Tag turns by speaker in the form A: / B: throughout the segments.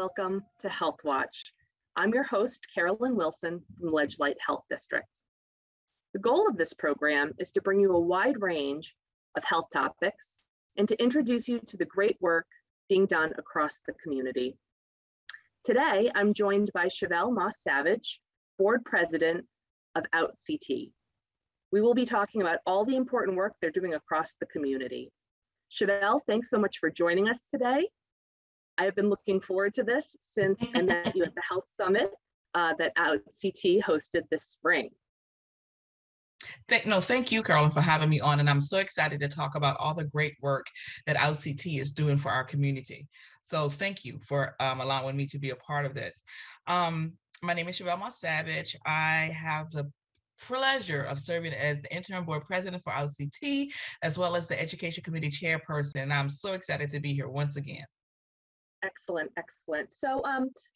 A: welcome to Healthwatch. I'm your host, Carolyn Wilson from Light Health District. The goal of this program is to bring you a wide range of health topics and to introduce you to the great work being done across the community. Today, I'm joined by Chevelle Moss-Savage, Board President of outCT. We will be talking about all the important work they're doing across the community. Chevelle, thanks so much for joining us today. I have been looking forward to this since I met you at the Health Summit that outCT hosted this spring.
B: Thank you, Carolyn, for having me on. And I'm so excited to talk about all the great work that outCT is doing for our community. So thank you for allowing me to be a part of this. My name is Chevelle Moss-Savage. I have the pleasure of serving as the Interim Board President for outCT, as well as the Education Committee Chairperson. And I'm so excited to be here once again.
A: Excellent, excellent. So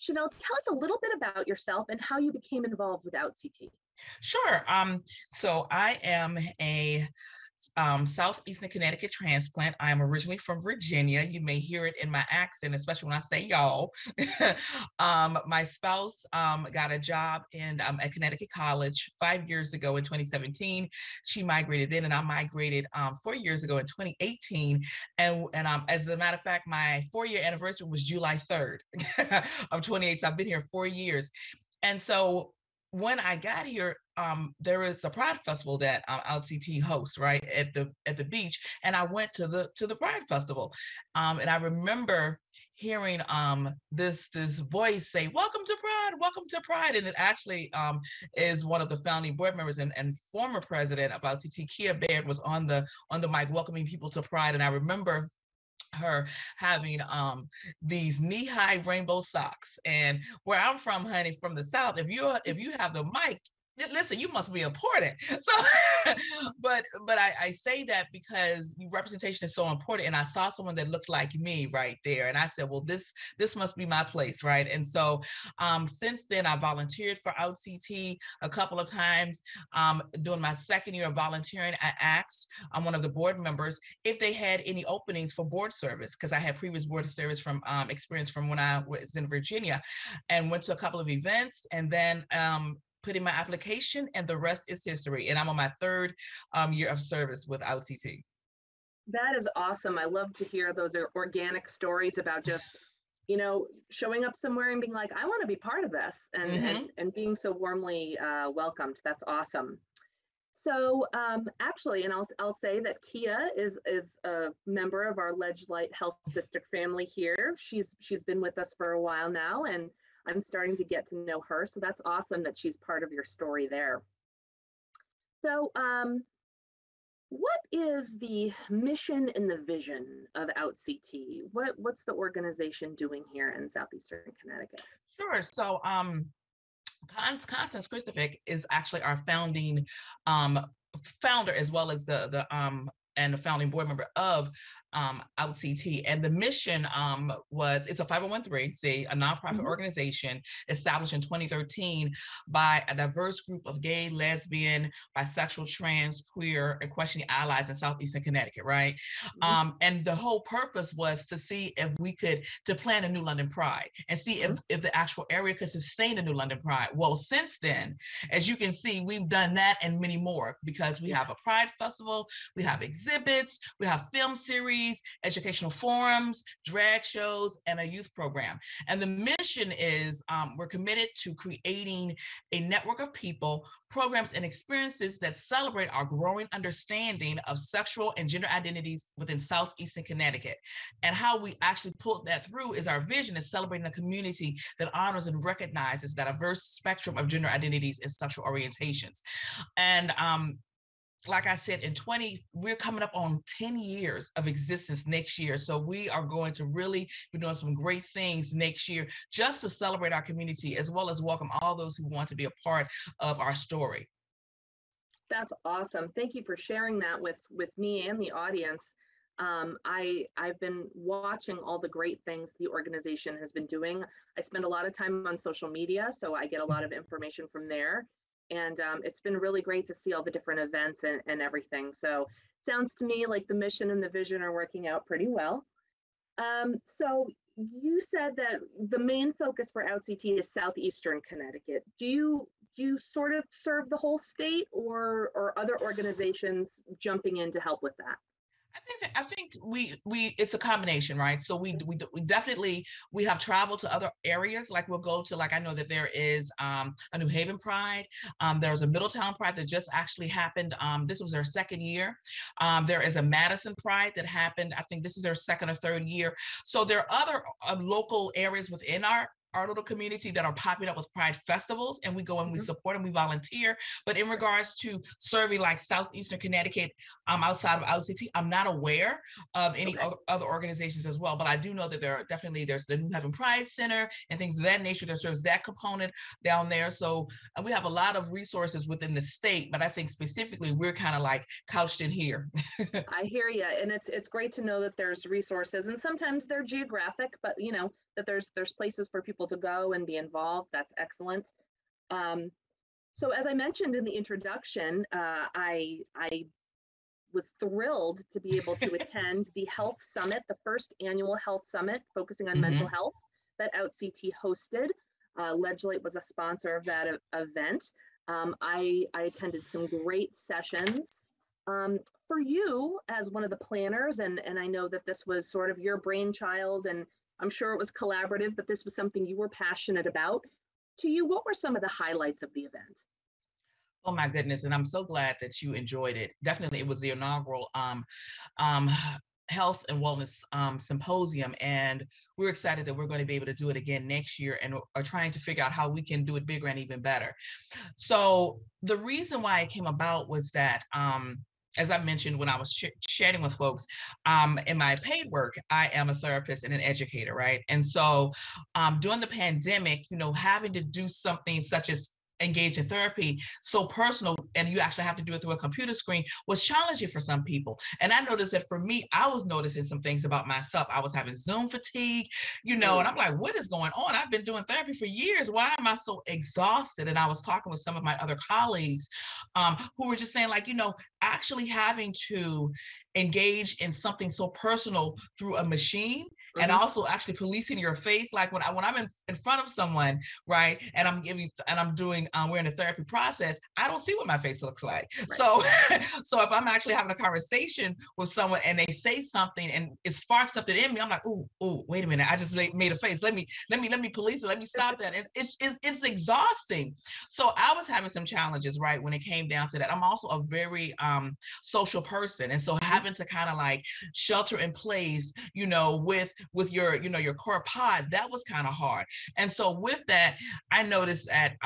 A: Chevelle, tell us a little bit about yourself and how you became involved with outCT.
B: Sure. So I am a Southeastern Connecticut transplant. I am originally from Virginia. You may hear it in my accent, especially when I say y'all. My spouse got a job at Connecticut College 5 years ago in 2017. She migrated then, and I migrated 4 years ago in 2018. And as a matter of fact, my 4-year anniversary was July 3rd of 28. So I've been here 4 years. And so when I got here, there is a Pride Festival that outCT hosts right at the beach, and I went to the Pride Festival, and I remember hearing this voice say, "Welcome to Pride," and it actually is one of the founding board members and former president of Lgbtqia was on the mic welcoming people to Pride, and I remember her having these knee-high rainbow socks. And where I'm from, honey, from the South, if you have the mic, listen, you must be important. So, but I say that because representation is so important. And I saw someone that looked like me right there, and I said, well, this must be my place, right? And so, since then, I volunteered for outCT a couple of times. During my second year of volunteering, I asked one of the board members if they had any openings for board service, because I had previous board service from experience from when I was in Virginia, and went to a couple of events, and then put in my application, and the rest is history. And I'm on my third year of service with outCT.
A: That is awesome. I love to hear those organic stories about just, showing up somewhere and being like, I want to be part of this, and being so warmly welcomed. That's awesome. So actually, and I'll say that Kia is a member of our Light Health District family here. She's been with us for a while now, and I'm starting to get to know her. So that's awesome that she's part of your story there. So what is the mission and the vision of outCT? What's the organization doing here in Southeastern Connecticut?
B: Sure. So Constance Christopher is actually our founding founder, as well as the founding board member of outCT. And the mission it's a 501(c), a nonprofit organization established in 2013 by a diverse group of gay, lesbian, bisexual, trans, queer, and questioning allies in Southeastern Connecticut, right? And the whole purpose was to see if we could, to plan a New London Pride and see if the actual area could sustain a New London Pride. Well, since then, as you can see, we've done that and many more, because we have a Pride Festival, we have exhibits, we have film series, educational forums, drag shows, and a youth program. And the mission is we're committed to creating a network of people, programs, and experiences that celebrate our growing understanding of sexual and gender identities within Southeastern Connecticut. And how we actually pull that through is our vision is celebrating a community that honors and recognizes that diverse spectrum of gender identities and sexual orientations. And like I said, we're coming up on 10 years of existence next year. So we are going to really be doing some great things next year just to celebrate our community, as well as welcome all those who want to be a part of our story.
A: That's awesome. Thank you for sharing that with me and the audience. I've been watching all the great things the organization has been doing. I spend a lot of time on social media, so I get a lot of information from there. And it's been really great to see all the different events and everything. So it sounds to me like the mission and the vision are working out pretty well. So you said that the main focus for outCT is Southeastern Connecticut. Do you sort of serve the whole state, or other organizations jumping in to help with that?
B: I think we it's a combination, right? So we definitely we have traveled to other areas. Like we'll go to, like, I know that there is a New Haven Pride. There's a Middletown Pride that just actually happened. This was their second year. There is a Madison Pride that happened. I think this is their second or third year. So there are other local areas within our little community that are popping up with Pride festivals, and we go and we support and we volunteer. But in regards to serving like Southeastern Connecticut, outside of outCT, I'm not aware of any other organizations as well. But I do know that there's the New Haven Pride Center and things of that nature that serves that component down there. So we have a lot of resources within the state, but I think specifically we're kind of like couched in here.
A: I hear you, and it's great to know that there's resources, and sometimes they're geographic, but that there's places for people to go and be involved. That's excellent. So as I mentioned in the introduction, I was thrilled to be able to attend the Health Summit, the first annual Health Summit focusing on mental health that outCT hosted. Legislate was a sponsor of that event. I attended some great sessions. For you, as one of the planners, and I know that this was sort of your brainchild, and I'm sure it was collaborative, but this was something you were passionate about. To you, what were some of the highlights of the event?
B: Oh my goodness, and I'm so glad that you enjoyed it. Definitely, it was the inaugural health and wellness symposium, and we're excited that we're going to be able to do it again next year, and are trying to figure out how we can do it bigger and even better. So the reason why it came about was that as I mentioned when I was chatting with folks, in my paid work, I am a therapist and an educator, right? And so during the pandemic, having to do something such as engage in therapy so personal, and you actually have to do it through a computer screen, was challenging for some people. And I noticed that for me, I was noticing some things about myself. I was having Zoom fatigue, and I'm like, what is going on? I've been doing therapy for years. Why am I so exhausted? And I was talking with some of my other colleagues who were just saying, like, actually having to engage in something so personal through a machine, and also actually policing your face. Like when I'm in front of someone, right, and I'm doing we're in a therapy process, I don't see what my face looks like. Right. So if I'm actually having a conversation with someone and they say something and it sparks something in me, I'm like, oh, wait a minute, I just made a face. Let me police it. Let me stop that. It's exhausting. So I was having some challenges, right, when it came down to that. I'm also a very social person, and so having to kind of like shelter in place, with your core pod, that was kind of hard. And so with that, I noticed that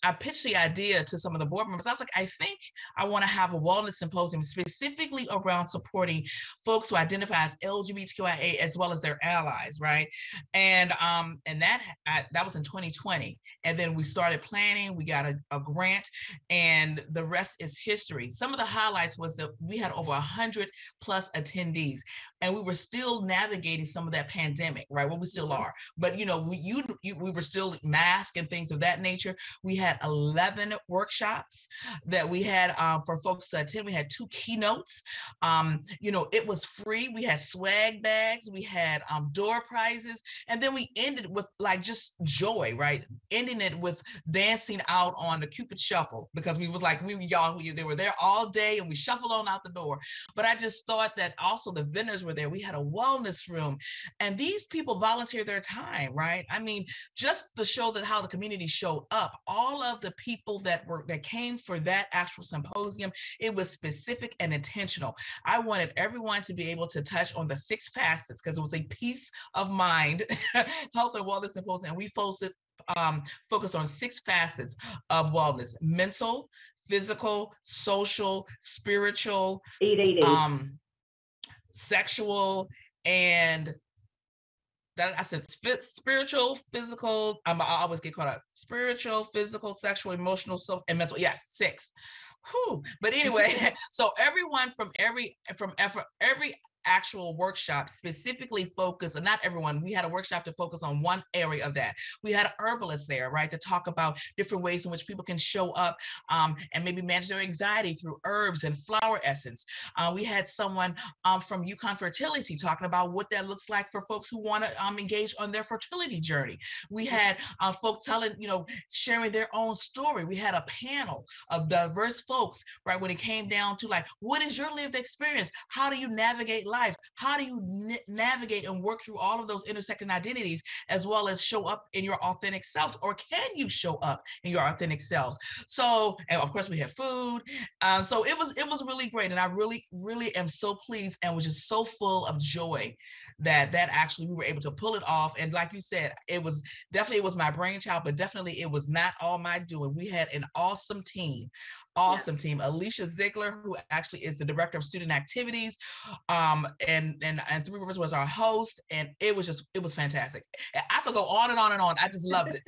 B: I pitched the idea to some of the board members. I was like, I think I want to have a wellness symposium specifically around supporting folks who identify as Lgbtqia as well as their allies, right? And that was in 2020. And then we started planning. We got a grant, and the rest is history. Some of the highlights was that we had over 100 plus attendees, and we were still navigating some of that pandemic, right? Well, we still are, but we were still masked and things of that nature. We had 11 workshops that we had for folks to attend. We had 2 keynotes. It was free. We had swag bags. We had door prizes. And then we ended with like just joy, right? Ending it with dancing out on the Cupid Shuffle, because we was like, they were there all day and we shuffled on out the door. But I just thought that also the vendors were there. We had a wellness room, and these people volunteered their time, right? I mean, just to show that how the community showed up, all of the people that came for that actual symposium, it was specific and intentional. I wanted everyone to be able to touch on the 6 facets, because it was a peace of mind health and wellness symposium, and we focused on 6 facets of wellness: mental, physical, social, spiritual,
C: 888.
B: Sexual, and that I said spiritual, physical. I always get caught up. Spiritual, physical, sexual, emotional, and mental. Yes, 6. Whew. But anyway, so everyone from every actual workshop specifically focused, and not everyone, we had a workshop to focus on one area of that. We had herbalists there, right, to talk about different ways in which people can show up and maybe manage their anxiety through herbs and flower essence. We had someone from Yukon Fertility talking about what that looks like for folks who want to engage on their fertility journey. We had folks telling, sharing their own story. We had a panel of diverse folks, right, when it came down to like, what is your lived experience? How do you navigate life? How do you navigate and work through all of those intersecting identities, as well as show up in your authentic selves? Or can you show up in your authentic selves? So, and of course we had food. So it was really great. And I really, really am so pleased and was just so full of joy that actually we were able to pull it off. And like you said, it was my brainchild, but definitely it was not all my doing. We had an awesome team. Alicia Ziegler, who actually is the director of student activities, and Three Rivers was our host, and it was fantastic. I could go on and on and on. I just loved it.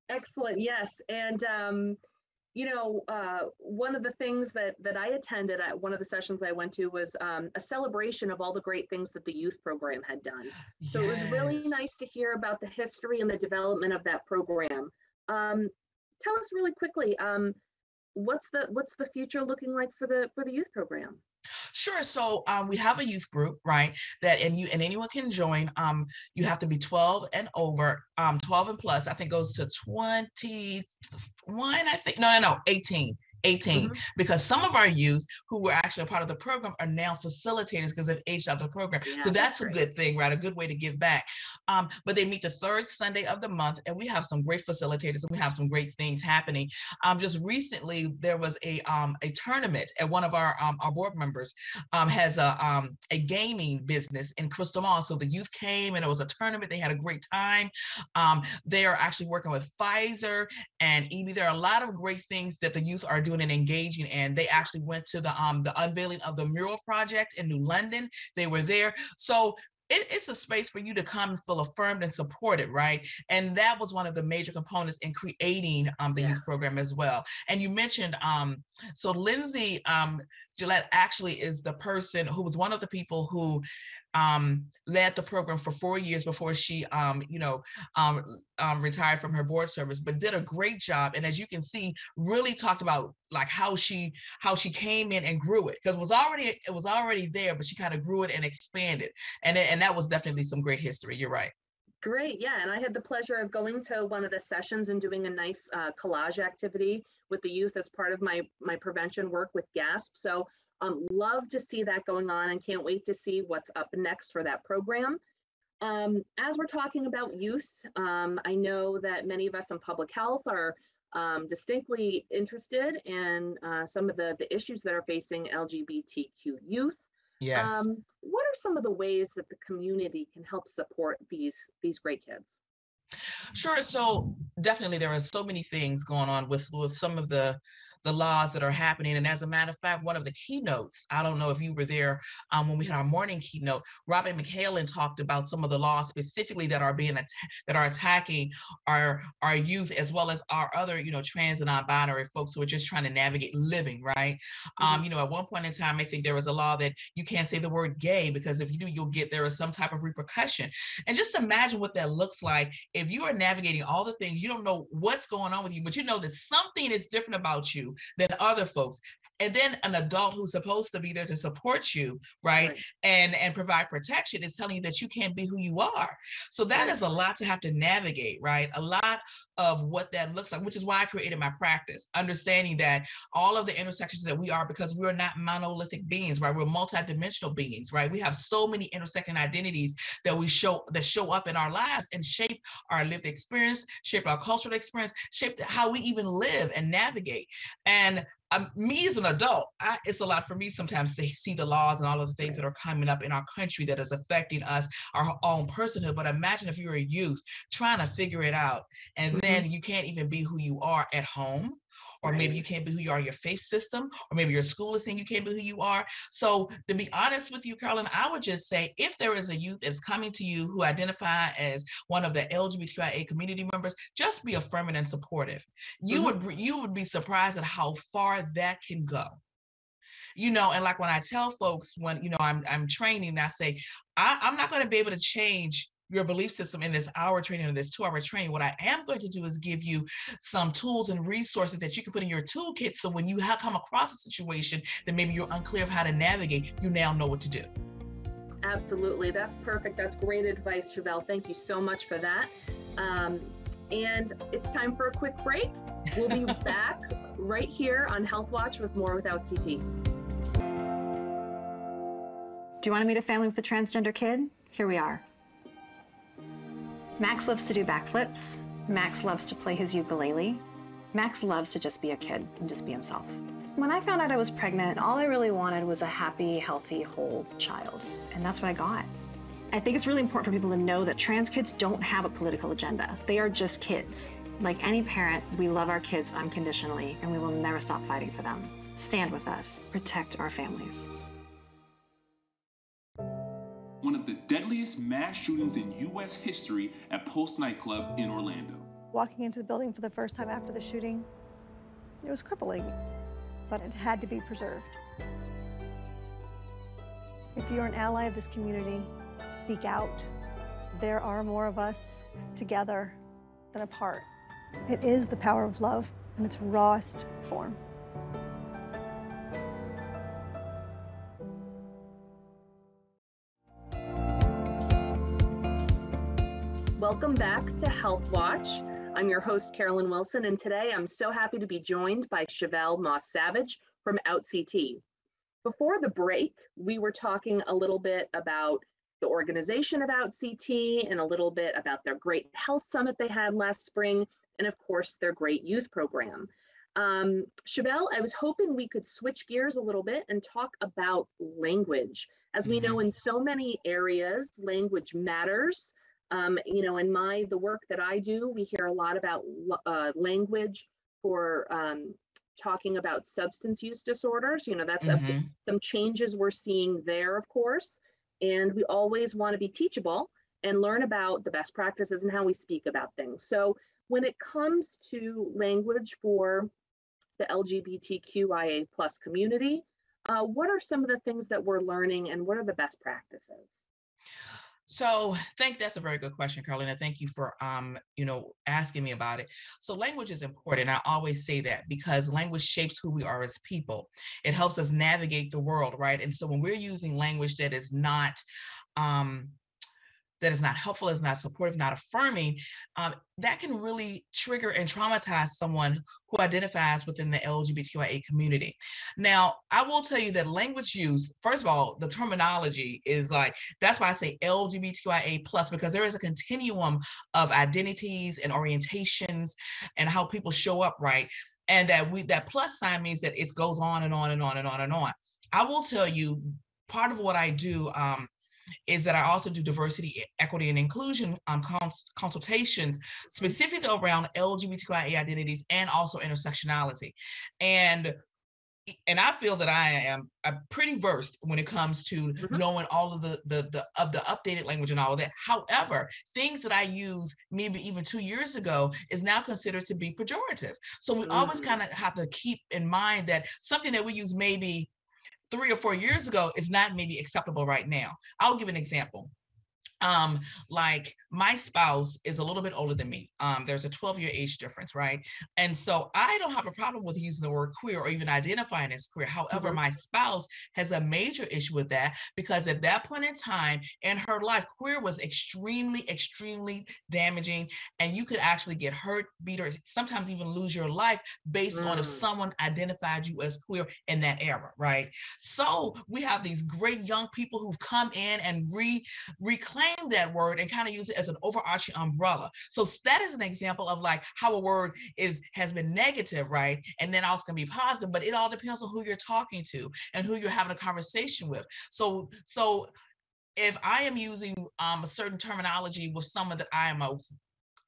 A: Excellent. Yes. And one of the things that I attended at one of the sessions I went to was a celebration of all the great things that the youth program had done. So it was really nice to hear about the history and the development of that program. Tell us really quickly, what's the future looking like for the youth program?
B: Sure. So we have a youth group, right? And anyone can join. You have to be 12 and over, 12 and plus. I think goes to 21. I think no, 18. Because some of our youth who were actually a part of the program are now facilitators because they've aged out of the program. So that's a good thing, right? A good way to give back. But they meet the third Sunday of the month, and we have some great facilitators and we have some great things happening. Just recently, there was a tournament at one of our board members has a gaming business in Crystal Mall. So the youth came and it was a tournament. They had a great time. They are actually working with Pfizer and EB. There are a lot of great things that the youth are doing and engaging, and they actually went to the unveiling of the mural project in New London. They were there. So it's a space for you to come and feel affirmed and supported, right? And that was one of the major components in creating the youth program as well. And you mentioned, so Lindsay Gillette actually is the person who was one of the people who led the program for 4 years before she, retired from her board service, but did a great job. And as you can see, really talked about like how she came in and grew it, because it was already there, but she kind of grew it and expanded. And that was definitely some great history. You're right.
A: Great. Yeah. And I had the pleasure of going to one of the sessions and doing a nice collage activity with the youth as part of my prevention work with GASP. So love to see that going on and can't wait to see what's up next for that program. As we're talking about youth, I know that many of us in public health are distinctly interested in some of the issues that are facing LGBTQ youth.
B: Yes.
A: What are some of the ways that the community can help support these great kids?
B: Sure. So definitely there are so many things going on with some of the laws that are happening. And as a matter of fact, one of the keynotes, I don't know if you were there when we had our morning keynote, Robin McHalen talked about some of the laws specifically that are being that are attacking our youth, as well as our other, trans and non-binary folks who are just trying to navigate living, right? At one point in time, I think there was a law that you can't say the word gay, because if you do, there is some type of repercussion. And just imagine what that looks like if you are navigating all the things, you don't know what's going on with you, but you know that something is different about you than other folks. And then an adult who's supposed to be there to support you, right? And provide protection is telling you that you can't be who you are. So that is a lot to have to navigate, right? A lot of what that looks like, which is why I created my practice, understanding that all of the intersections that we are, because we're not monolithic beings, right? We're multidimensional beings, right? We have so many intersecting identities that show up in our lives and shape our lived experience, shape our cultural experience, shape how we even live and navigate. And me as an adult, it's a lot for me sometimes to see the laws and all of the things that are coming up in our country that is affecting us, our own personhood. But imagine if you're a youth trying to figure it out, and then you can't even be who you are at home, or maybe you can't be who you are in your faith system, or maybe your school is saying you can't be who you are. So to be honest with you, Carolyn, I would just say, if there is a youth that's coming to you who identify as one of the LGBTQIA community members, just be affirming and supportive. You would be surprised at how far that can go. you know, and like when I tell folks when, you know, I'm training, I say, I'm not going to be able to change your belief system in this hour training or this 2-hour training. What I am going to do is give you some tools and resources that you can put in your toolkit. So when you have come across a situation that maybe you're unclear of how to navigate, you now know what to do.
A: Absolutely. That's perfect. That's great advice, Chevelle. Thank you so much for that. And it's time for a quick break. We'll be back right here on Health Watch with more with outCT.
C: Do you want to meet a family with a transgender kid? Here we are. Max loves to do backflips. Max loves to play his ukulele. Max loves to just be a kid and just be himself. When I found out I was pregnant, all I really wanted was a happy, healthy, whole child. And that's what I got. I think it's really important for people to know that trans kids don't have a political agenda. They are just kids. Like any parent, we love our kids unconditionally, and we will never stop fighting for them. Stand with us. Protect our families.
D: One of the deadliest mass shootings in U.S. history at Post nightclub in Orlando.
E: Walking into the building for the first time after the shooting, it was crippling, but it had to be preserved. If you're an ally of this community, speak out. There are more of us together than apart. It is the power of love in its rawest form.
A: Welcome back to Health Watch. I'm your host, Carolyn Wilson, and today I'm so happy to be joined by Chevelle Moss-Savage from outCT. Before the break, we were talking a little bit about the organization of outCT and a little bit about their great health summit they had last spring, and of course, their great youth program. Chevelle, I was hoping we could switch gears a little bit and talk about language. As we know, in so many areas, language matters. You know, in the work that I do, we hear a lot about language for talking about substance use disorders. You know, that's some changes we're seeing there, of course. And we always want to be teachable and learn about the best practices and how we speak about things. So when it comes to language for the LGBTQIA+ community, what are some of the things that we're learning and what are the best practices?
B: So that's a very good question, Carolyn. And thank you for, you know, asking me about it. So language is important. I always say that because language shapes who we are as people. It helps us navigate the world, right? And so when we're using language that is not helpful, is not supportive, not affirming, that can really trigger and traumatize someone who identifies within the LGBTQIA community. Now, I will tell you that language use, first of all, the terminology is like, that's why I say LGBTQIA+, because there is a continuum of identities and orientations and how people show up, right? And that plus sign means that it goes on and on and on and on and on. I will tell you, part of what I do is that I also do diversity, equity, and inclusion consultations specifically around LGBTQIA identities and also intersectionality. And I feel that I'm pretty versed when it comes to knowing all of the updated language and all of that. However, things that I used maybe even 2 years ago is now considered to be pejorative. So we always kind of have to keep in mind that something that we use maybe 3 or 4 years ago is not maybe acceptable right now. I'll give an example. Like my spouse is a little bit older than me. There's a 12-year age difference, right? And so I don't have a problem with using the word queer or even identifying as queer. However, my spouse has a major issue with that because at that point in time in her life, queer was extremely, extremely damaging. And you could actually get hurt, beat, or sometimes even lose your life based on if someone identified you as queer in that era, right? So we have these great young people who've come in and reclaim that word and kind of use it as an overarching umbrella. So that is an example of like how a word has been negative, right? And then also can be positive, but it all depends on who you're talking to and who you're having a conversation with. So if I am using a certain terminology with someone that I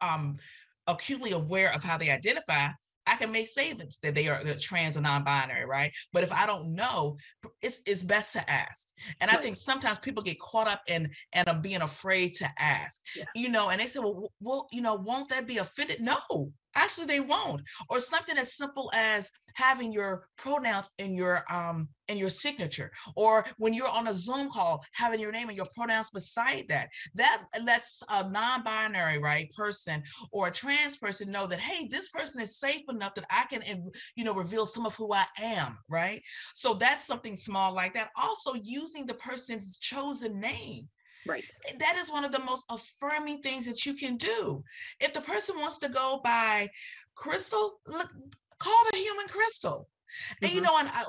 B: am acutely aware of how they identify, I can say that they are trans or non-binary, right? But if I don't know, it's best to ask. And I think sometimes people get caught up in being afraid to ask, you know, and they say, well, you know, won't that be offended? No, Actually, they won't. Or something as simple as having your pronouns in your signature, or when you're on a Zoom call, having your name and your pronouns beside that. That lets a non-binary, right, person or a trans person know that, hey, this person is safe enough that I can, reveal some of who I am, right? So that's something small like that. Also, using the person's chosen name.
A: Right.
B: That is one of the most affirming things that you can do. If the person wants to go by Crystal, look, call the human Crystal. And,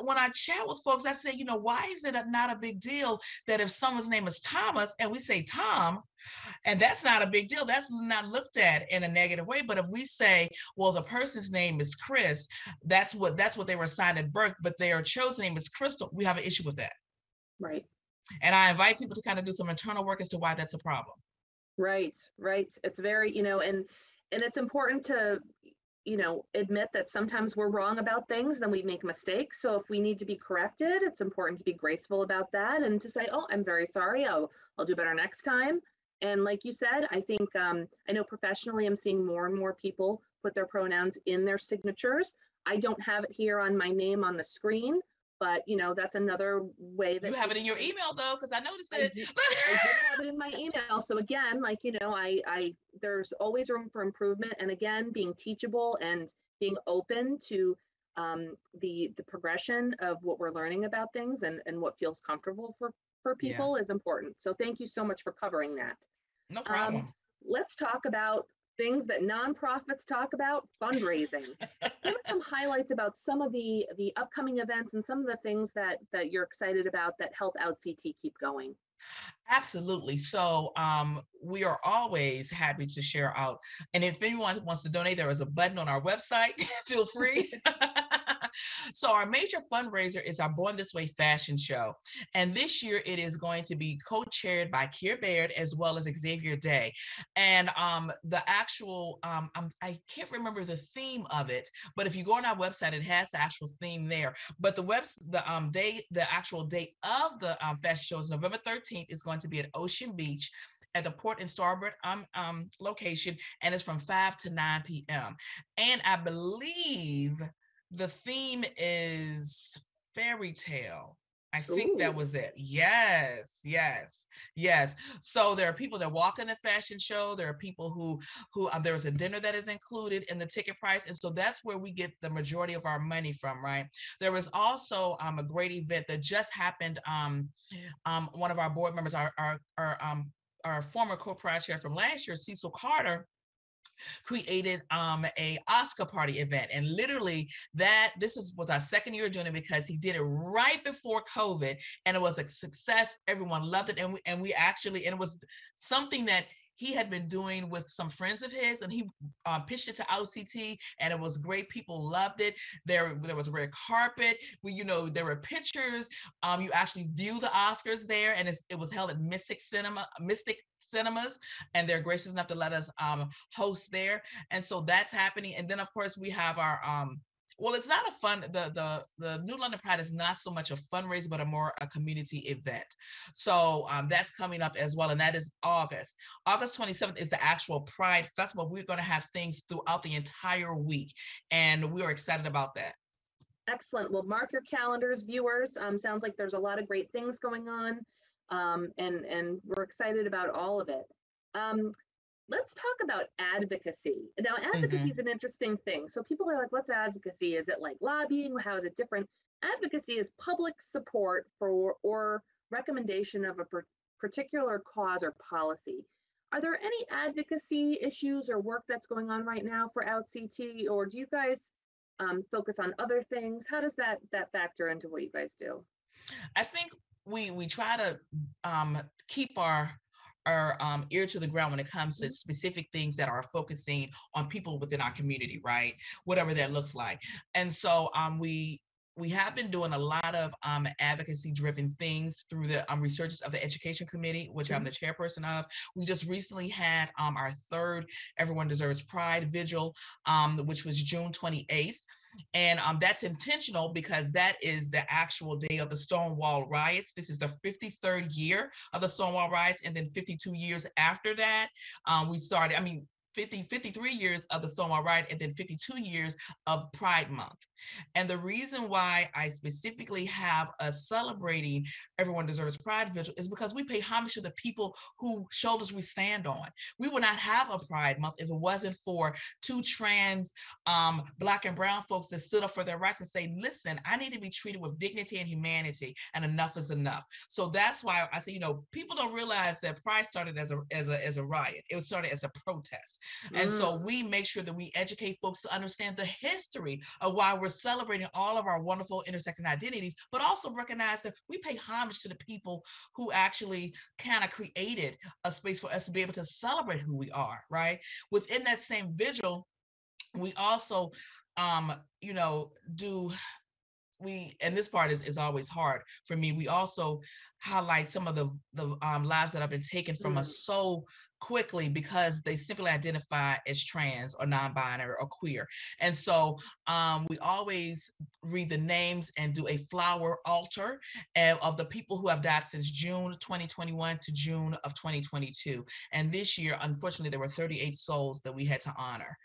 B: when I chat with folks, I say, why is it not a big deal that if someone's name is Thomas and we say Tom, and that's not a big deal, that's not looked at in a negative way. But if we say, well, the person's name is Chris, that's what they were assigned at birth, but their chosen name is Crystal, we have an issue with that.
A: Right.
B: And I invite people to kind of do some internal work as to why that's a problem.
A: Right. It's very, and it's important to, admit that sometimes we're wrong about things, then we make mistakes. So if we need to be corrected, it's important to be graceful about that and to say, oh, I'm very sorry, I'll do better next time. And like you said, I think, I know professionally, I'm seeing more and more people put their pronouns in their signatures. I don't have it here on my name on the screen, but that's another way that
B: you have it in your email though, because I noticed it.
A: I do have it in my email. So again, I there's always room for improvement. And again, being teachable and being open to the progression of what we're learning about things and what feels comfortable for people is important. So thank you so much for covering that.
B: No problem.
A: Let's talk about things that nonprofits talk about, fundraising. Give us some highlights about some of the upcoming events and some of the things that you're excited about that help outCT keep going.
B: Absolutely. So we are always happy to share out. And if anyone wants to donate, there is a button on our website. Feel free. So our major fundraiser is our Born This Way fashion show. And this year it is going to be co-chaired by Keir Baird as well as Xavier Day. And the actual, I can't remember the theme of it, but if you go on our website, it has the actual theme there. But the actual date of the fashion show is November 13th. Is going to be at Ocean Beach at the Port and Starboard location, and it's from 5 to 9 p.m. And I believe the theme is fairy tale. I think that was it. Yes. So there are people that walk in the fashion show. There are people who there's a dinner that is included in the ticket price. And so that's where we get the majority of our money from, right? There was also a great event that just happened. One of our board members, our former co-pride chair from last year, Cecil Carter, created a Oscar party event, and literally was our second year doing it because he did it right before COVID, and it was a success. Everyone loved it, and we actually, and it was something that he had been doing with some friends of his, and he pitched it to outCT, and it was great. People loved it. There was a red carpet. There were pictures. You actually view the Oscars there, and it was held at Mystic Cinemas, and they're gracious enough to let us host there. And so that's happening. And then of course we have our it's not the New London Pride is not so much a fundraiser, but a community event. So that's coming up as well. And that is August 27th is the actual Pride Festival. We're going to have things throughout the entire week, and we are excited about that.
A: Excellent. Well, mark your calendars, viewers. Sounds like there's a lot of great things going on. And we're excited about all of it. Let's talk about advocacy. Now, advocacy is an interesting thing. So people are like, what's advocacy? Is it like lobbying? How is it different? Advocacy is public support for or recommendation of a particular cause or policy. Are there any advocacy issues or work that's going on right now for outCT, or do you guys focus on other things? How does that factor into what you guys do?
B: I think we try to keep our ear to the ground when it comes to specific things that are focusing on people within our community, right? Whatever that looks like. And so we have been doing a lot of advocacy-driven things through the researchers of the Education Committee, which I'm the chairperson of. We just recently had our third Everyone Deserves Pride Vigil, which was June 28th. And that's intentional because that is the actual day of the Stonewall riots. This is the 53rd year of the Stonewall riots, and then 52 years after that, we started, 53 years of the Stonewall Riot, and then 52 years of Pride Month. And the reason why I specifically have us celebrating Everyone Deserves Pride Vigil is because we pay homage to the people whose shoulders we stand on. We would not have a Pride Month if it wasn't for two trans Black and brown folks that stood up for their rights and say, listen, I need to be treated with dignity and humanity, and enough is enough. So that's why I say, you know, people don't realize that Pride started as a riot. It started as a protest. And so we make sure that we educate folks to understand the history of why we're celebrating all of our wonderful intersecting identities, but also recognize that we pay homage to the people who actually kind of created a space for us to be able to celebrate who we are, right? Within that same vigil, we also, you know, and this part is always hard for me. We also highlight some of the lives that have been taken from us so quickly because they simply identify as trans or non-binary or queer. And so we always read the names and do a flower altar of the people who have died since June 2021 to June of 2022. And this year, unfortunately, there were 38 souls that we had to honor.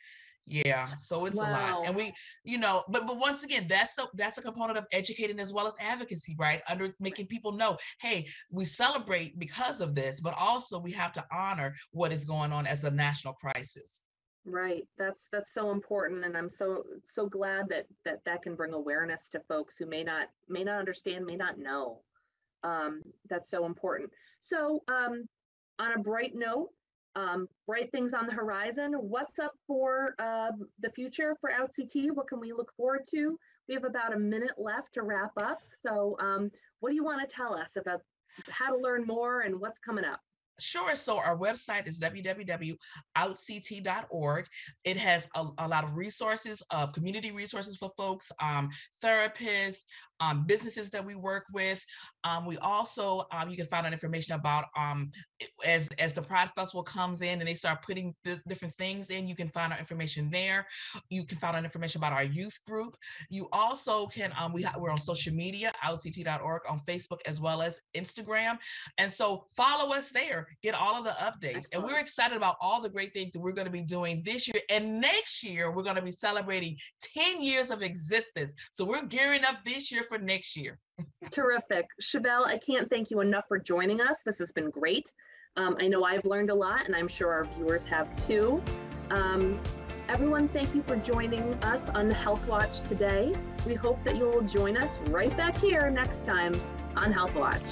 B: Yeah, so it's a lot. And we, you know, but once again, that's a component of educating as well as advocacy, right? Under making people know, hey, we celebrate because of this, but also we have to honor what is going on as a national crisis.
A: Right. That's so important, and I'm so glad that can bring awareness to folks who may not understand, may not know. That's so important. So on a bright note, bright things on the horizon. What's up for the future for outCT? What can we look forward to? We have about a minute left to wrap up. So what do you want to tell us about how to learn more and what's coming up?
B: Sure. So our website is www.outCT.org. It has a lot of resources, community resources for folks, therapists, businesses that we work with. We also, you can find out information about, as the Pride Festival comes in and they start putting different things in, you can find out information there. You can find out information about our youth group. You also can, we're on social media, outCT.org, on Facebook as well as Instagram. And so follow us there, get all of the updates. Excellent. And we're excited about all the great things that we're going to be doing this year. And next year, we're going to be celebrating 10 years of existence. So we're gearing up this year for next year.
A: Terrific. Chevelle, I can't thank you enough for joining us. This has been great. I know I've learned a lot, and I'm sure our viewers have too. Everyone, thank you for joining us on Health Watch today. We hope that you'll join us right back here next time on Health Watch.